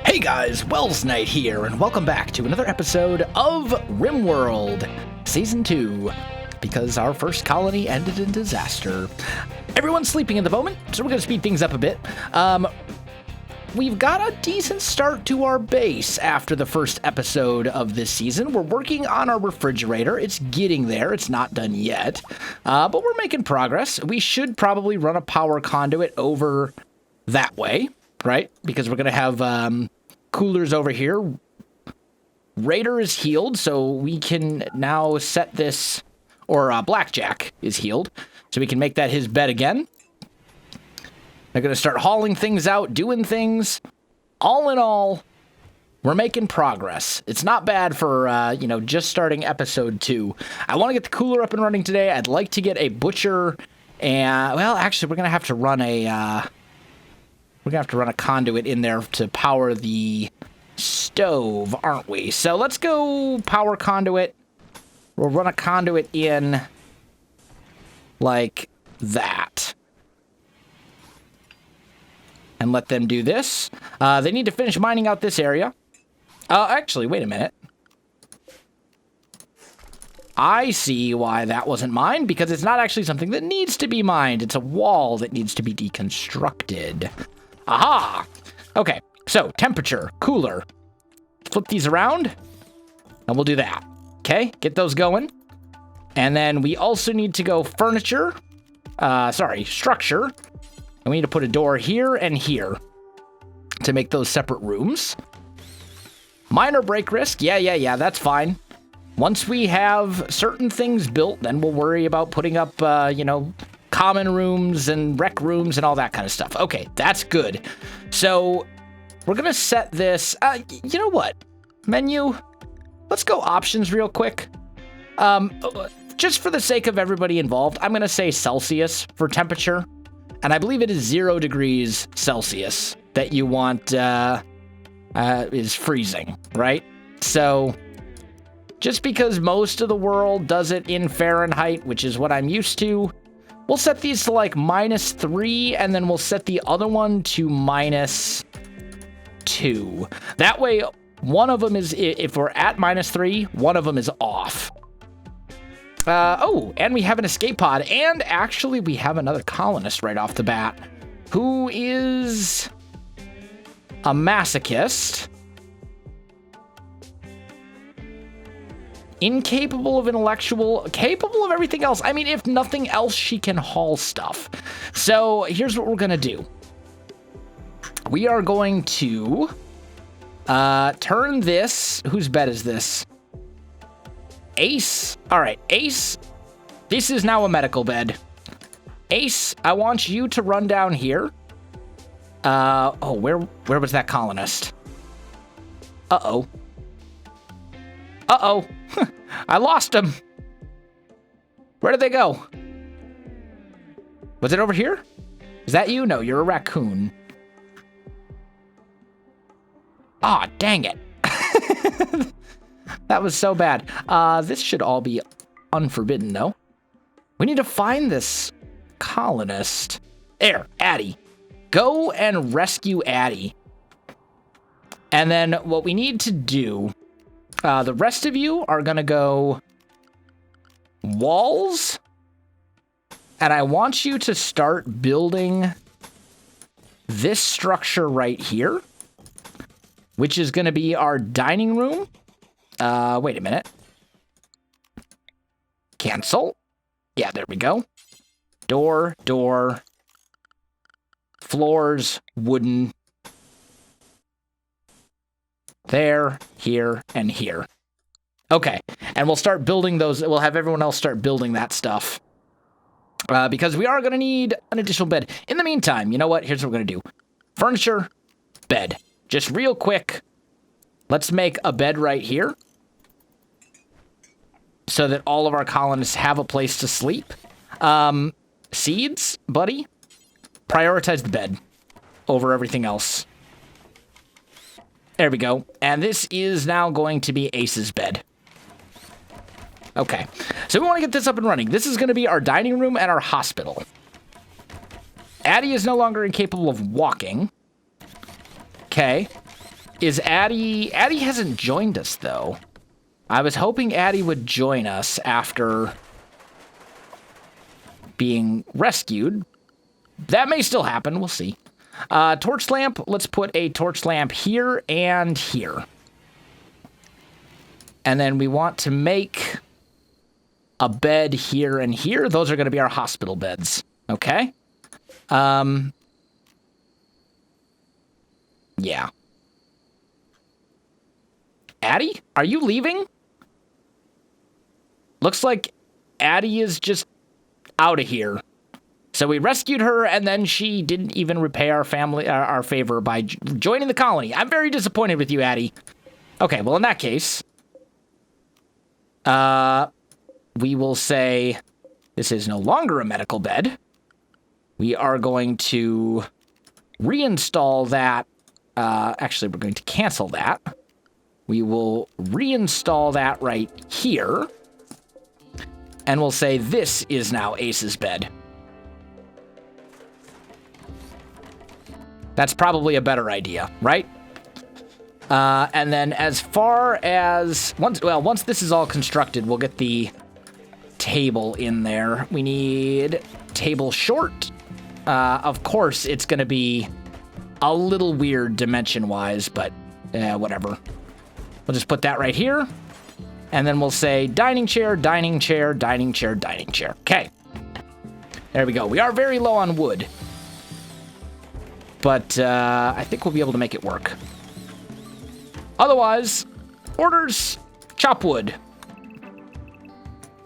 Hey guys, Wells Knight here, and welcome back to another episode of Rimworld, Season 2, because our first colony ended in disaster. Everyone's sleeping at the moment, so we're going to speed things up a bit. We've got a decent start to our base after the first episode of this season. We're working on our refrigerator. It's getting there. It's not done yet, but we're making progress. We should probably run a power conduit over that way, right? Because we're going to have coolers over here. Raider is healed, so we can now set this, or Blackjack is healed, so we can make that his bed again. They're going to start hauling things out, doing things. All in all, we're making progress. It's not bad for, just starting episode 2. I want to get the cooler up and running today. I'd like to get a butcher, and, well, actually, we're going to have to run a conduit in there to power the stove, aren't we? So let's go power conduit. We'll run a conduit in like that. And let them do this. They need to finish mining out this area. Actually, wait a minute. I see why that wasn't mined, because it's not actually something that needs to be mined. It's a wall that needs to be deconstructed. Aha! Okay, so temperature, cooler. Flip these around, and we'll do that. Okay, get those going. And then we also need to go structure. And we need to put a door here and here to make those separate rooms. Minor break risk. Yeah, that's fine. Once we have certain things built, then we'll worry about putting up, common rooms and rec rooms and all that kind of stuff. Okay, that's good. So we're going to set this, you know what? Menu, let's go options real quick. Just for the sake of everybody involved, I'm going to say Celsius for temperature. And I believe it is 0 degrees Celsius that you want is freezing, right? So just because most of the world does it in Fahrenheit, which is what I'm used to, we'll set these to like -3, and then we'll set the other one to -2. That way, one of them is, if we're at -3, one of them is off. And we have an escape pod, and actually we have another colonist right off the bat, who is a masochist, incapable of intellectual, capable of everything else. I mean, if nothing else, she can haul stuff. So here's what we're gonna do. We are going to turn this, whose bed is this? Ace. All right, Ace, this is now a medical bed. Ace, I want you to run down here. Where was that colonist? Uh-oh. I lost him. Where did they go? Was it over here? Is that you? No, you're a raccoon. Ah, dang it. That was so bad. This should all be unforbidden, though. We need to find this colonist. There, Addie. Go and rescue Addie. And then what we need to do, the rest of you are going to go walls. And I want you to start building this structure right here, which is going to be our dining room. Wait a minute. Cancel. Yeah, there we go. Door. Floors, wooden. There, here, and here. Okay, and we'll start building those. We'll have everyone else start building that stuff. Because we are going to need an additional bed. In the meantime, you know what? Here's what we're going to do. Furniture, bed. Just real quick, let's make a bed right here, so that all of our colonists have a place to sleep. Seeds, buddy, prioritize the bed over everything else. There we go. And this is now going to be Ace's bed. Okay, so we want to get this up and running. This is going to be our dining room and our hospital. Addie is no longer incapable of walking. Okay. Is Addie... Addie hasn't joined us, though. I was hoping Addie would join us after being rescued. That may still happen. We'll see. Torch lamp. Let's put a torch lamp here and here. And then we want to make a bed here and here. Those are going to be our hospital beds. Okay. Yeah. Addie, are you leaving? Looks like Addie is just out of here. So we rescued her, and then she didn't even repay our favor by joining the colony. I'm very disappointed with you, Addie. Okay, well, in that case, we will say this is no longer a medical bed. We are going to reinstall that. Actually, we're going to cancel that. We will reinstall that right here. And we'll say this is now Ace's bed. That's probably a better idea, right? And then as far as... Once this is all constructed, we'll get the table in there. We need table short. Of course, it's going to be a little weird dimension-wise, but whatever. We'll just put that right here. And then we'll say dining chair, dining chair, dining chair, dining chair. Okay. There we go. We are very low on wood. But I think we'll be able to make it work. Otherwise, orders, chop wood.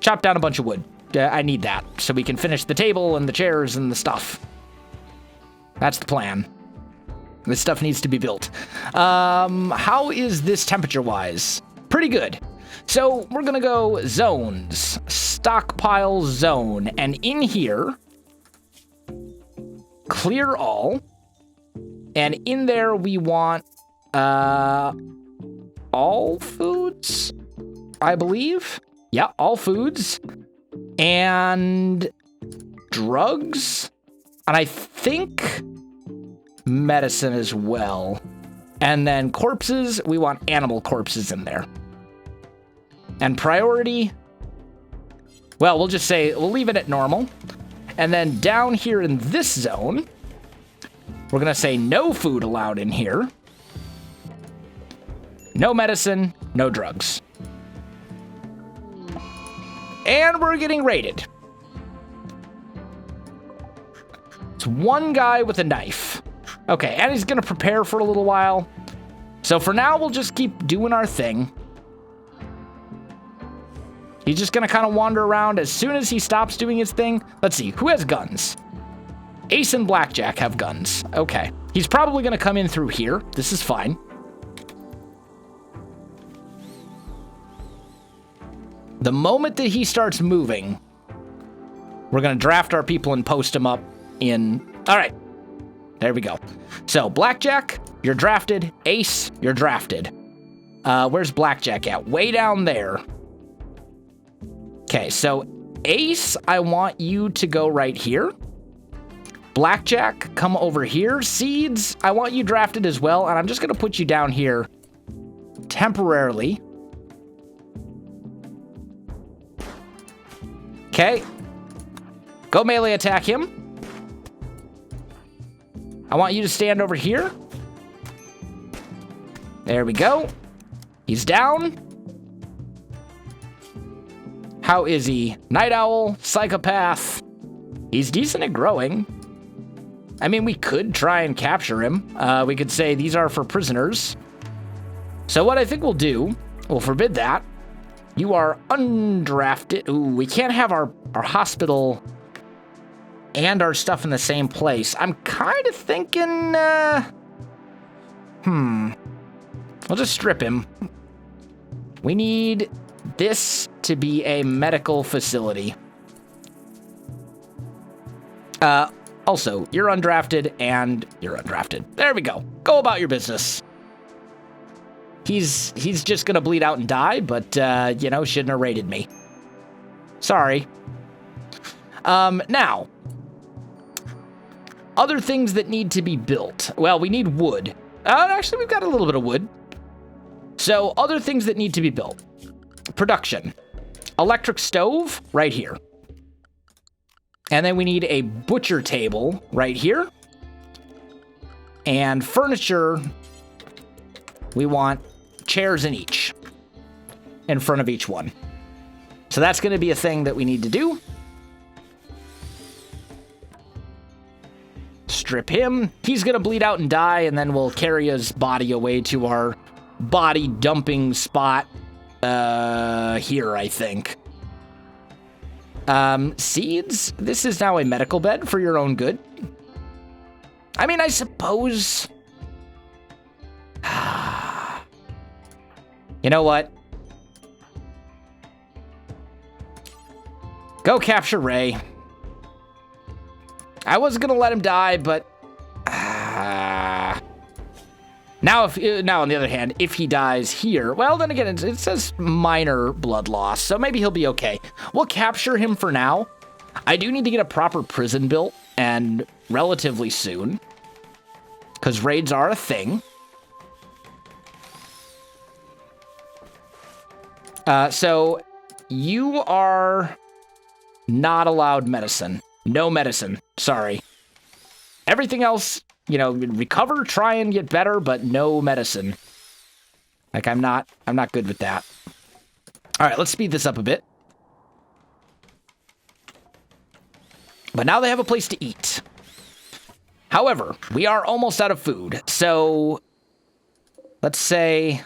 Chop down a bunch of wood. I need that so we can finish the table and the chairs and the stuff. That's the plan. This stuff needs to be built. How is this temperature-wise? Pretty good. So we're going to go zones. Stockpile zone. And in here, clear all. And in there we want all foods, I believe. Yeah, all foods. And drugs. And I think medicine as well. And then corpses, we want animal corpses in there. And priority, well, we'll just say, we'll leave it at normal. And then down here in this zone, we're going to say no food allowed in here. No medicine, no drugs. And we're getting raided. It's one guy with a knife. Okay, and he's going to prepare for a little while. So for now, we'll just keep doing our thing. He's just going to kind of wander around. As soon as he stops doing his thing, let's see, who has guns? Ace and Blackjack have guns. Okay. He's probably going to come in through here. This is fine. The moment that he starts moving, we're going to draft our people and post them up in... All right. There we go. So, Blackjack, you're drafted. Ace, you're drafted. Where's Blackjack at? Way down there. Okay, so Ace, I want you to go right here. Blackjack, come over here. Seeds, I want you drafted as well, and I'm just going to put you down here temporarily. Okay. Go melee attack him. I want you to stand over here. There we go. He's down. How is he? Night Owl, Psychopath. He's decent at growing. I mean, we could try and capture him. We could say these are for prisoners. So what I think we'll do, we'll forbid that. You are undrafted. Ooh, we can't have our hospital and our stuff in the same place. I'm kind of thinking, we'll just strip him. We need this to be a medical facility. Also, you're undrafted and you're undrafted. There we go. Go about your business. He's just gonna bleed out and die, but, you know, shouldn't have raided me. Sorry. Now, Other things that need to be built. Well, we need wood. Actually, we've got a little bit of wood. So, other things that need to be built. Production. Electric stove, right here. And then we need a butcher table, right here. And furniture, we want chairs in each. In front of each one. So that's going to be a thing that we need to do. Strip him. He's going to bleed out and die, and then we'll carry his body away to our body dumping spot here, I think. Seeds. This is now a medical bed for your own good. I mean, I suppose... You know what? Go capture Ray. I was gonna let him die, but now on the other hand, if he dies here, well, then again, it says minor blood loss, so maybe he'll be okay. We'll capture him for now. I do need to get a proper prison built, and relatively soon, because raids are a thing. So you are not allowed medicine. No medicine. Sorry. Everything else, you know, recover, try and get better, but no medicine. Like, I'm not good with that. All right, let's speed this up a bit. But now they have a place to eat. However, we are almost out of food. So, let's say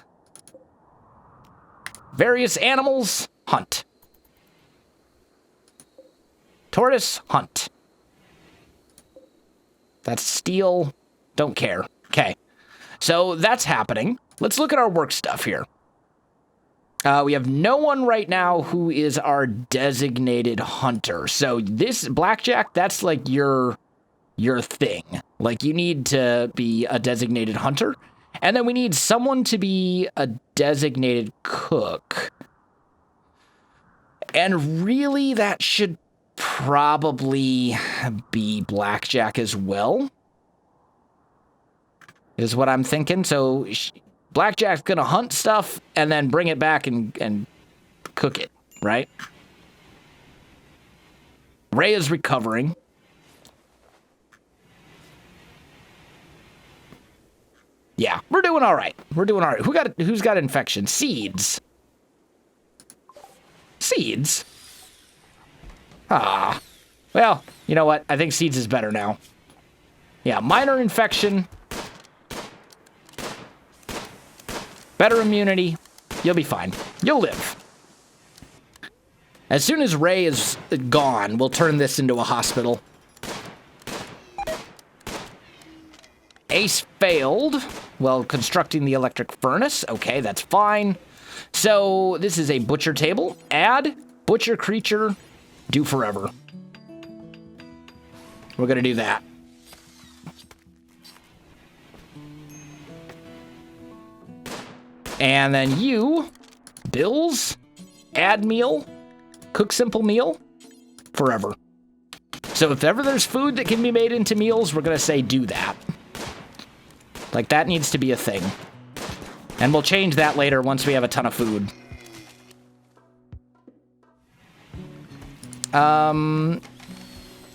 various animals, hunt. Tortoise, hunt. That's steel. Don't care. Okay. So that's happening. Let's look at our work stuff here. We have no one right now who is our designated hunter. So this blackjack, that's like your thing. Like, you need to be a designated hunter. And then we need someone to be a designated cook. And really, that should probably be blackjack as well, is what I'm thinking. So blackjack's gonna hunt stuff and then bring it back and cook it, right? Ray is recovering. Yeah, we're doing all right. We're doing all right. Who's got infection? Seeds. Seeds? Ah. Well, you know what? I think Seeds is better now. Yeah, minor infection. Better immunity. You'll be fine. You'll live. As soon as Ray is gone, we'll turn this into a hospital. Ace failed while constructing the electric furnace. Okay, that's fine. So this is a butcher table. Add butcher creature, do forever. We're gonna do that. And then you, bills, add meal, cook simple meal, forever. So if ever there's food that can be made into meals, we're gonna say do that. Like, that needs to be a thing. And we'll change that later once we have a ton of food.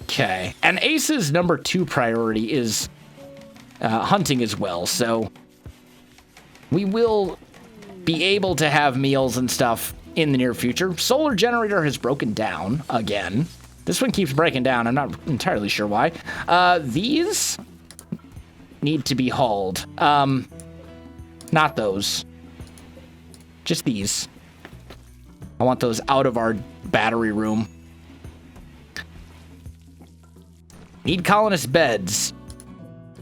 Okay. And Ace's number 2 priority is hunting as well, so we will be able to have meals and stuff in the near future. Solar generator has broken down again. This one keeps breaking down. I'm not entirely sure why. These need to be hauled. Not those. Just these. I want those out of our battery room. Need colonist beds.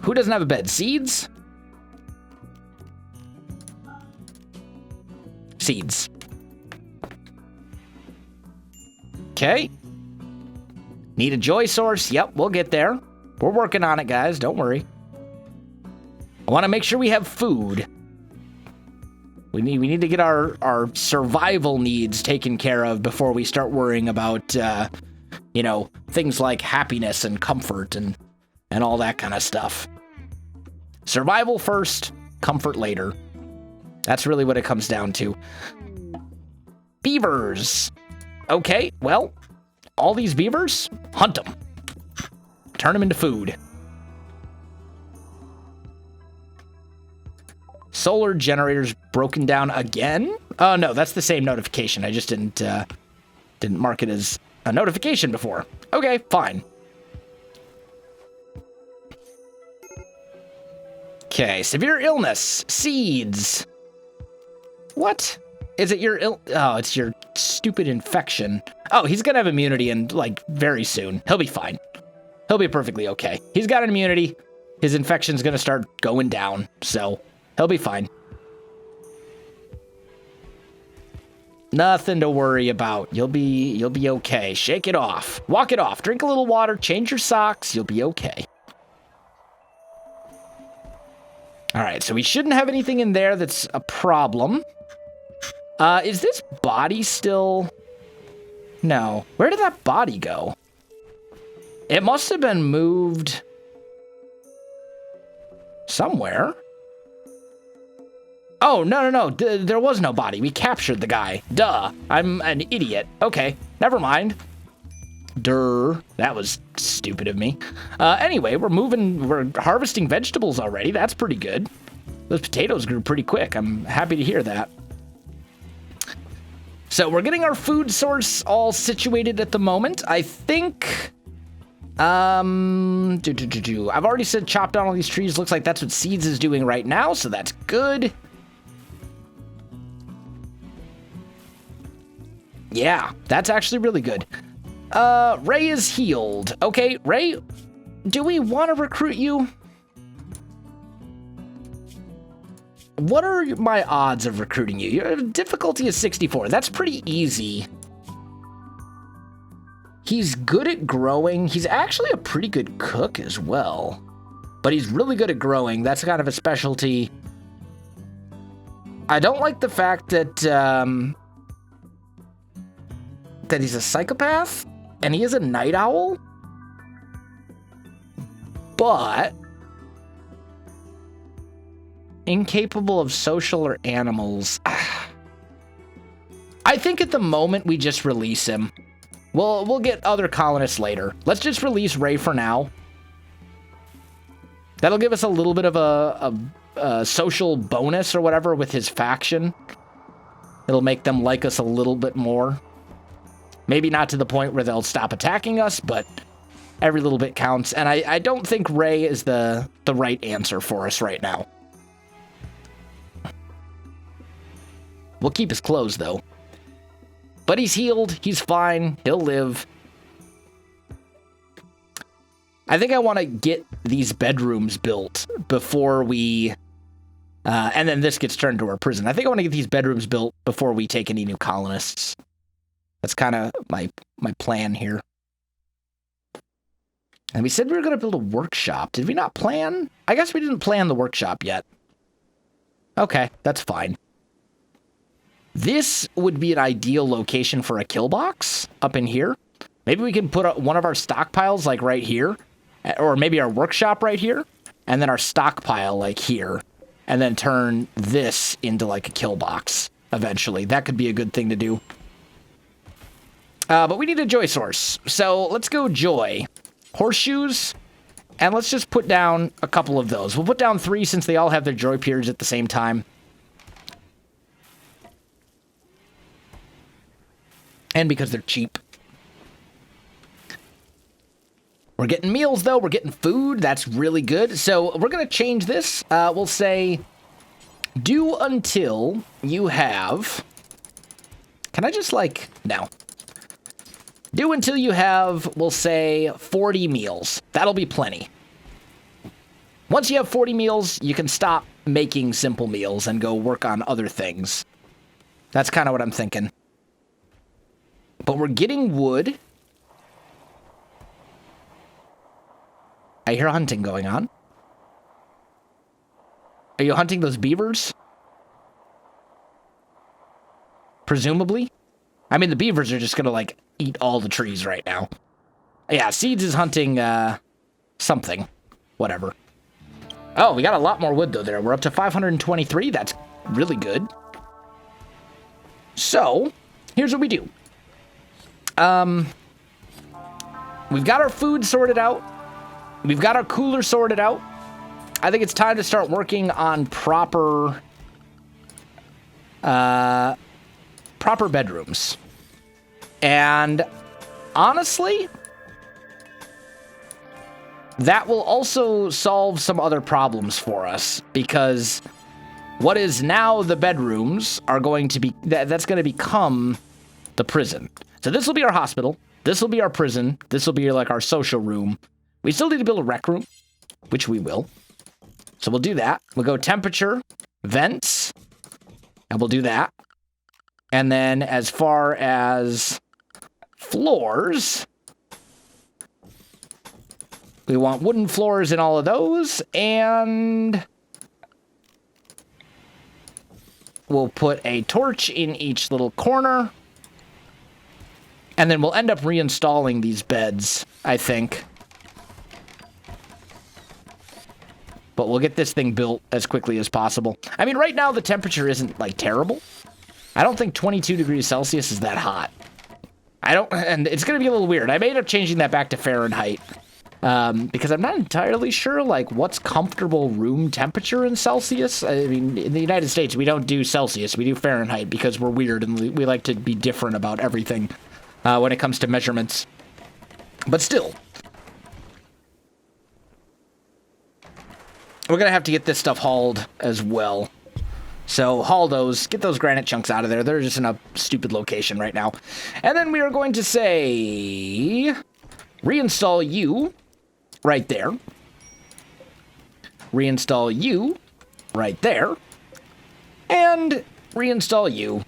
Who doesn't have a bed? Seeds? Seeds. Okay. Need a joy source. Yep, we'll get there. We're working on it, guys. Don't worry. I want to make sure we have food. We need to get our survival needs taken care of before we start worrying about, you know, things like happiness and comfort and and all that kind of stuff. Survival first, comfort later. That's really what it comes down to. Beavers. Okay, well, all these beavers, hunt them. Turn them into food. Solar generators broken down again? Oh, no, that's the same notification. I just didn't mark it as a notification before. Okay, fine. Okay, severe illness. Seeds. What? Is it your Oh, it's your stupid infection. Oh, he's gonna have immunity and like very soon. He'll be fine. He'll be perfectly okay. He's got an immunity. His infection's gonna start going down, so he'll be fine. Nothing to worry about. You'll be okay. Shake it off. Walk it off. Drink a little water. Change your socks. You'll be okay. All right, so we shouldn't have anything in there that's a problem. Is this body still... No. Where did that body go? It must have been moved... somewhere. Oh, no. There was no body. We captured the guy. Duh. I'm an idiot. Okay, never mind. Durr. That was stupid of me. Anyway, we're harvesting vegetables already. That's pretty good. Those potatoes grew pretty quick. I'm happy to hear that. So we're getting our food source all situated at the moment. I think... I've already said chop down all these trees. Looks like that's what Seeds is doing right now, so that's good. Yeah, that's actually really good. Ray is healed. Okay, Ray, do we want to recruit you? What are my odds of recruiting you? Your difficulty is 64. That's pretty easy. He's good at growing. He's actually a pretty good cook as well. But he's really good at growing. That's kind of a specialty. I don't like the fact that, that he's a psychopath. And he is a night owl. But... incapable of social or animals. I think at the moment we just release him. We'll get other colonists later. Let's just release Ray for now. That'll give us a little bit of a social bonus or whatever with his faction. It'll make them like us a little bit more. Maybe not to the point where they'll stop attacking us, but every little bit counts. And I don't think Ray is the right answer for us right now. We'll keep his clothes, though. But he's healed. He's fine. He'll live. I think I want to get these bedrooms built before we... and then this gets turned into our prison. I think I want to get these bedrooms built before we take any new colonists. That's kind of my plan here. And we said we were going to build a workshop. Did we not plan? I guess we didn't plan the workshop yet. Okay, that's fine. This would be an ideal location for a kill box up in here. Maybe we can put one of our stockpiles like right here, or maybe our workshop right here, and then our stockpile like here, and then turn this into like a kill box eventually. That could be a good thing to do. But we need a joy source. So let's go joy. Horseshoes, and let's just put down a couple of those. We'll put down 3 since they all have their joy periods at the same time. And because they're cheap. We're getting meals, though. We're getting food. That's really good. So we're going to change this. We'll say, do until you have... Can I just, like... No. Do until you have, we'll say, 40 meals. That'll be plenty. Once you have 40 meals, you can stop making simple meals and go work on other things. That's kind of what I'm thinking. But we're getting wood. I hear hunting going on. Are you hunting those beavers? Presumably. I mean, the beavers are just gonna, like, eat all the trees right now. Yeah, Seeds is hunting, something. whatever. Oh, we got a lot more wood, though, there. We're up to 523. That's really good. So, here's what we do. We've got our food sorted out. We've got our cooler sorted out. I think it's time to start working on proper bedrooms. And honestly, that will also solve some other problems for us, because what is now the bedrooms are going to be, that's going to become the prison. So this will be our hospital. This will be our prison. This will be like our social room. We still need to build a rec room, which we will. So we'll do that. We'll go temperature, vents, and we'll do that. And then as far as floors, we want wooden floors in all of those, and we'll put a torch in each little corner. And then we'll end up reinstalling these beds, I think. But we'll get this thing built as quickly as possible. I mean, right now the temperature isn't, like, terrible. I don't think 22 degrees Celsius is that hot. And it's going to be a little weird. I may end up changing that back to Fahrenheit. Because I'm not entirely sure, like, what's comfortable room temperature in Celsius. I mean, in the United States, we don't do Celsius. We do Fahrenheit because we're weird and we like to be different about everything when it comes to measurements. But still, we're going to have to get this stuff hauled as well. So haul those, get those granite chunks out of there. They're just in a stupid location right now. And then we are going to say, reinstall you right there. Reinstall you right there. And reinstall you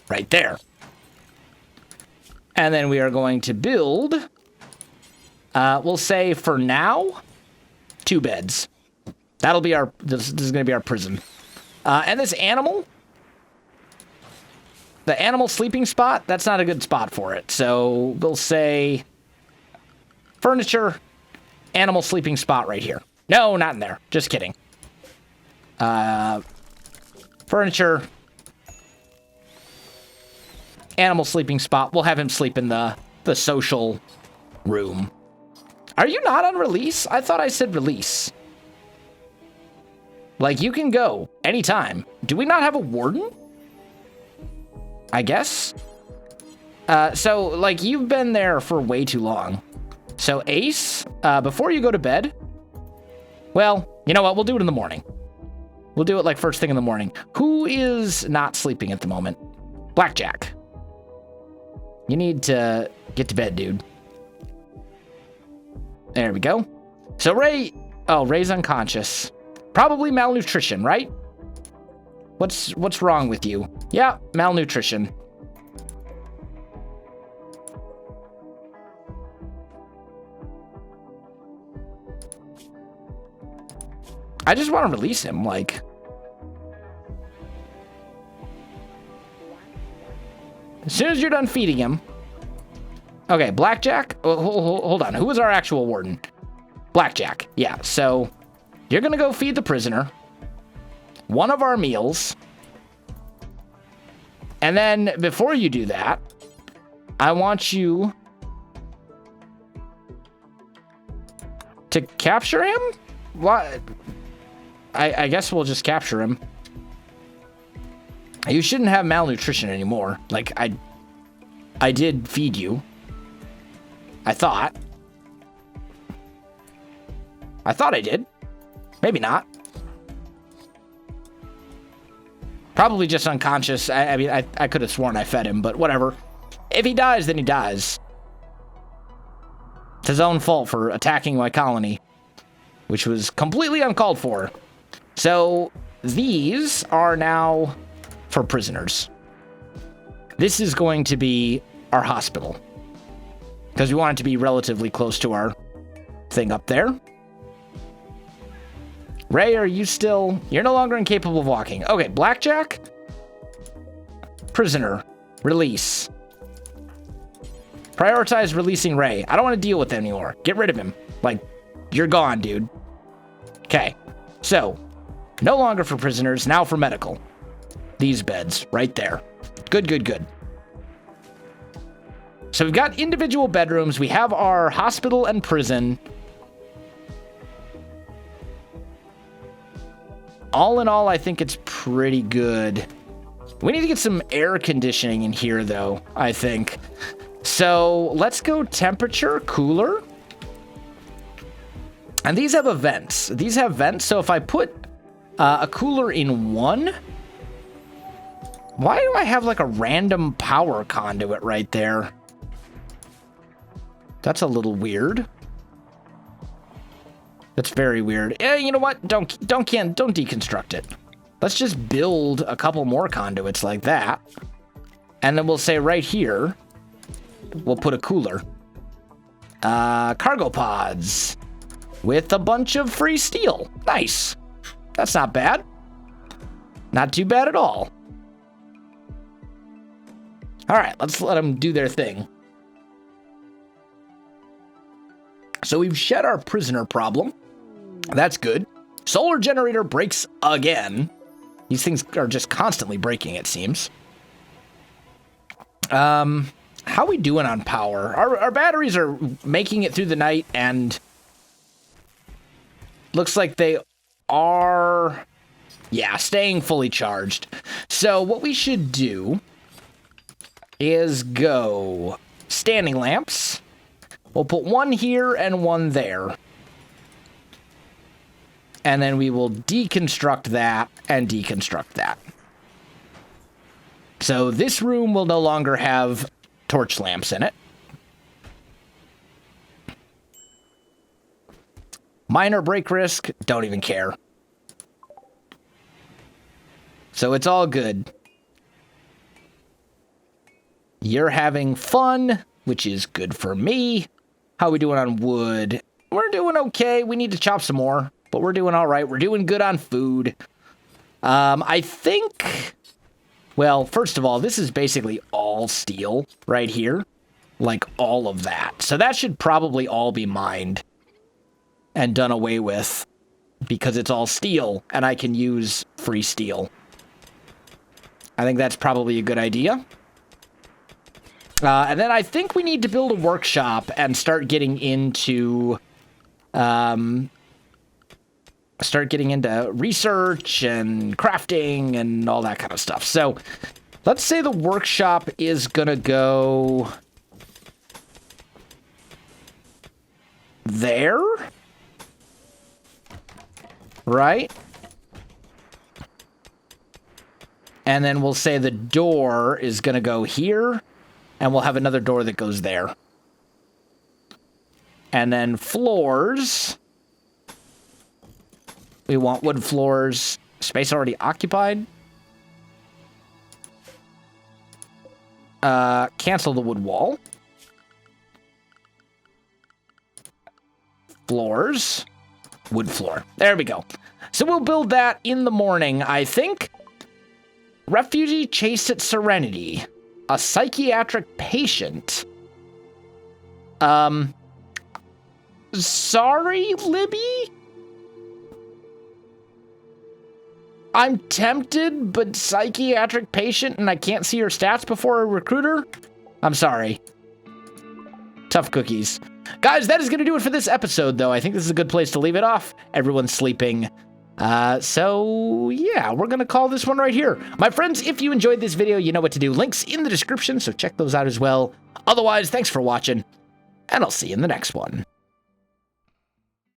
right there. And then we are going to build, we'll say for now, 2 beds. That'll be our, this is going to be our prison. And this animal, the animal sleeping spot, that's not a good spot for it. So we'll say furniture, animal sleeping spot right here. No, not in there. Just kidding. Furniture, animal sleeping spot. We'll have him sleep in the social room. Are you not on release? I thought I said release. Like, you can go anytime. Do we not have a warden? I guess. So, like, you've been there for way too long. So, Ace, before you go to bed, well, you know what? We'll do it in the morning. We'll do it, like, first thing in the morning. Who is not sleeping at the moment? Blackjack. You need to get to bed, dude. There we go. So, Ray... Oh, Ray's unconscious. Probably malnutrition, right? What's wrong with you? Yeah, malnutrition. I just want to release him, like... As soon as you're done feeding him... Okay, Blackjack? Oh, hold on. Who was our actual warden? Blackjack. Yeah, so... You're gonna go feed the prisoner one of our meals. And then, before you do that, I want you to capture him? What? I guess we'll just capture him. You shouldn't have malnutrition anymore. Like, I did feed you. I thought I did. Maybe not. Probably just unconscious. I mean, I could have sworn I fed him, but whatever. If he dies, then he dies. It's his own fault for attacking my colony, which was completely uncalled for. So, these are now for prisoners. This is going to be our hospital, because we want it to be relatively close to our thing up there. Ray, are you still... You're no longer incapable of walking. Okay, Blackjack. Prisoner. Release. Prioritize releasing Ray. I don't want to deal with him anymore. Get rid of him. Like, you're gone, dude. Okay, so no longer for prisoners, now for medical. These beds right there. Good, good, good. So we've got individual bedrooms. We have our hospital and prison. All in all, I think it's pretty good. We need to get some air conditioning in here, though, I think. So let's go temperature, cooler. And these have vents. These have vents, so if I put a cooler in one... Why do I have like a random power conduit right there? That's a little weird. That's very weird. You know what? Don't deconstruct it. Let's just build a couple more conduits like that. And then we'll say right here, we'll put a cooler. Cargo pods with a bunch of free steel. Nice. That's not bad. Not too bad at all. All right, let's let them do their thing. So we've shed our prisoner problem. That's good. Solar generator breaks again. These things are just constantly breaking, it seems. How we doing on power? Our batteries are making it through the night, and looks like they are, yeah, staying fully charged. So what we should do is go standing lamps. We'll put one here and one there. And then we will deconstruct that and deconstruct that. So this room will no longer have torch lamps in it. Minor break risk, don't even care. So it's all good. You're having fun, which is good for me. How are we doing on wood? We're doing okay. We need to chop some more, but we're doing all right. We're doing good on food. I think, well, first of all, this is basically all steel right here. Like all of that. So that should probably all be mined and done away with because it's all steel and I can use free steel. I think that's probably a good idea. And then I think we need to build a workshop and start getting into research and crafting and all that kind of stuff. So let's say the workshop is gonna go there, right? And then we'll say the door is gonna go here. And we'll have another door that goes there. And then floors. We want wood floors. Space already occupied. Cancel the wood wall. Floors. Wood floor. There we go. So we'll build that in the morning, I think. Refugee chased at Serenity. A psychiatric patient. Sorry, Libby? I'm tempted, but psychiatric patient and I can't see her stats before a recruiter? I'm sorry. Tough cookies. Guys, that is going to do it for this episode, though. I think this is a good place to leave it off. Everyone's sleeping. So yeah, we're gonna call this one right here. My friends, if you enjoyed this video, you know what to do. Links in the description, so check those out as well. Otherwise, thanks for watching, and I'll see you in the next one.